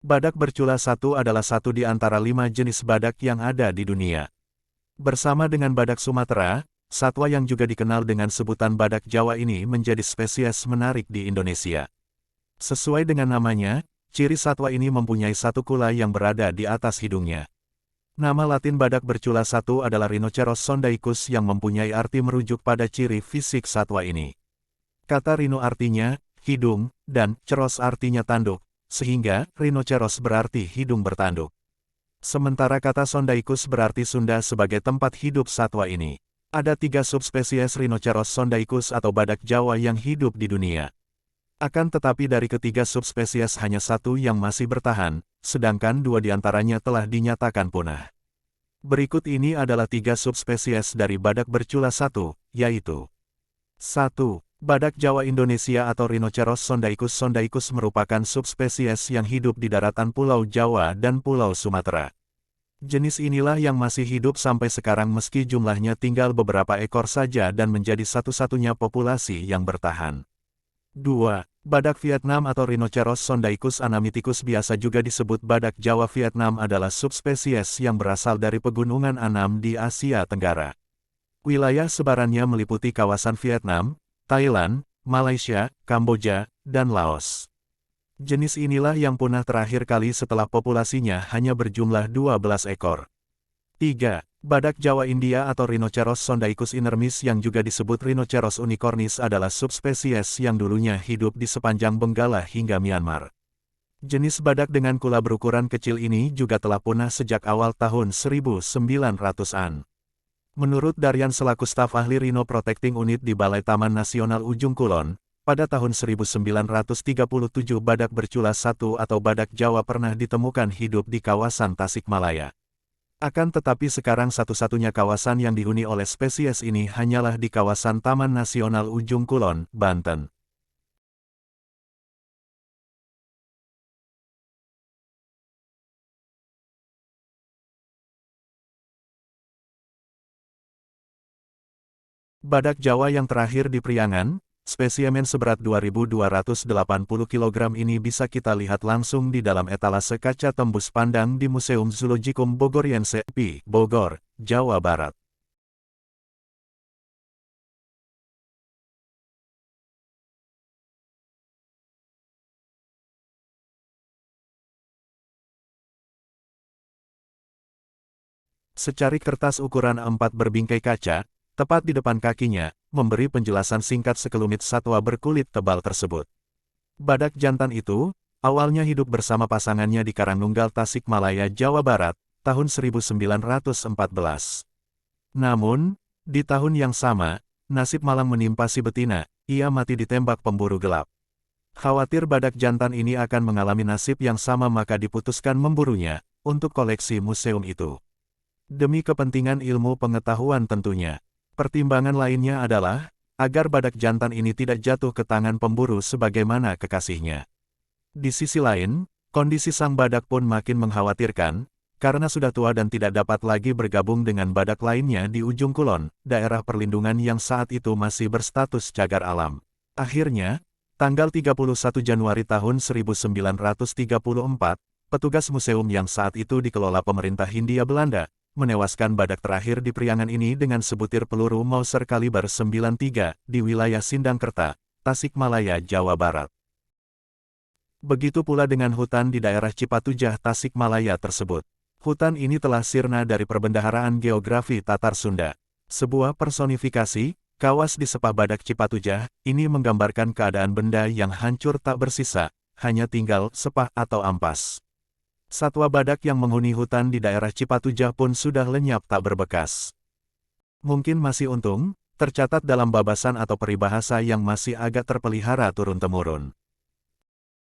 Badak bercula satu adalah satu di antara 5 jenis badak yang ada di dunia. Bersama dengan badak Sumatera, satwa yang juga dikenal dengan sebutan badak Jawa ini menjadi spesies menarik di Indonesia. Sesuai dengan namanya, ciri satwa ini mempunyai satu kula yang berada di atas hidungnya. Nama latin badak bercula satu adalah Rhinoceros sondaicus yang mempunyai arti merujuk pada ciri fisik satwa ini. Kata rhino artinya hidung, dan ceros artinya tanduk, sehingga rhinoceros berarti hidung bertanduk. Sementara kata sondaicus berarti Sunda sebagai tempat hidup satwa ini. Ada 3 subspesies Rhinoceros sondaicus atau badak Jawa yang hidup di dunia. Akan tetapi dari ketiga subspesies hanya satu yang masih bertahan, sedangkan 2 diantaranya telah dinyatakan punah. Berikut ini adalah 3 subspesies dari badak bercula satu, yaitu 1. Badak Jawa Indonesia atau Rhinoceros sondaicus. Sondaicus merupakan subspesies yang hidup di daratan Pulau Jawa dan Pulau Sumatera. Jenis inilah yang masih hidup sampai sekarang meski jumlahnya tinggal beberapa ekor saja dan menjadi satu-satunya populasi yang bertahan. 2. Badak Vietnam atau Rhinoceros sondaicus anamithicus biasa juga disebut badak Jawa Vietnam adalah subspesies yang berasal dari pegunungan Annam di Asia Tenggara. Wilayah sebarannya meliputi kawasan Vietnam, Thailand, Malaysia, Kamboja, dan Laos. Jenis inilah yang punah terakhir kali setelah populasinya hanya berjumlah 12 ekor. 3. Badak Jawa India atau Rhinoceros sondaicus inermis yang juga disebut Rhinoceros unicornis adalah subspesies yang dulunya hidup di sepanjang Benggala hingga Myanmar. Jenis badak dengan kula berukuran kecil ini juga telah punah sejak awal tahun 1900-an. Menurut Daryan selaku staf ahli Rhino Protecting Unit di Balai Taman Nasional Ujung Kulon, pada tahun 1937 badak bercula satu atau badak Jawa pernah ditemukan hidup di kawasan Tasikmalaya. Akan tetapi sekarang satu-satunya kawasan yang dihuni oleh spesies ini hanyalah di kawasan Taman Nasional Ujung Kulon, Banten. Badak Jawa yang terakhir di Priangan, spesimen seberat 2.280 kg ini bisa kita lihat langsung di dalam etalase kaca tembus pandang di Museum Zoologikum Bogoriense, Bogor, Jawa Barat. Secari kertas ukuran 4 berbingkai kaca, tepat di depan kakinya, memberi penjelasan singkat sekelumit satwa berkulit tebal tersebut. Badak jantan itu, awalnya hidup bersama pasangannya di Karangnunggal Tasikmalaya, Jawa Barat, tahun 1914. Namun, di tahun yang sama, nasib malang menimpa si betina, ia mati ditembak pemburu gelap. Khawatir badak jantan ini akan mengalami nasib yang sama maka diputuskan memburunya, untuk koleksi museum itu. Demi kepentingan ilmu pengetahuan tentunya. Pertimbangan lainnya adalah, agar badak jantan ini tidak jatuh ke tangan pemburu sebagaimana kekasihnya. Di sisi lain, kondisi sang badak pun makin mengkhawatirkan, karena sudah tua dan tidak dapat lagi bergabung dengan badak lainnya di Ujung Kulon, daerah perlindungan yang saat itu masih berstatus cagar alam. Akhirnya, tanggal 31 Januari tahun 1934, petugas museum yang saat itu dikelola pemerintah Hindia Belanda, menewaskan badak terakhir di Priangan ini dengan sebutir peluru Mauser kaliber 93 di wilayah Sindangkerta, Tasikmalaya, Jawa Barat. Begitu pula dengan hutan di daerah Cipatujah, Tasikmalaya tersebut. Hutan ini telah sirna dari perbendaharaan geografi Tatar Sunda. Sebuah personifikasi, kawas di Sepah Badak Cipatujah, ini menggambarkan keadaan benda yang hancur tak bersisa, hanya tinggal sepah atau ampas. Satwa badak yang menghuni hutan di daerah Cipatujah pun sudah lenyap tak berbekas. Mungkin masih untung, tercatat dalam babasan atau peribahasa yang masih agak terpelihara turun-temurun.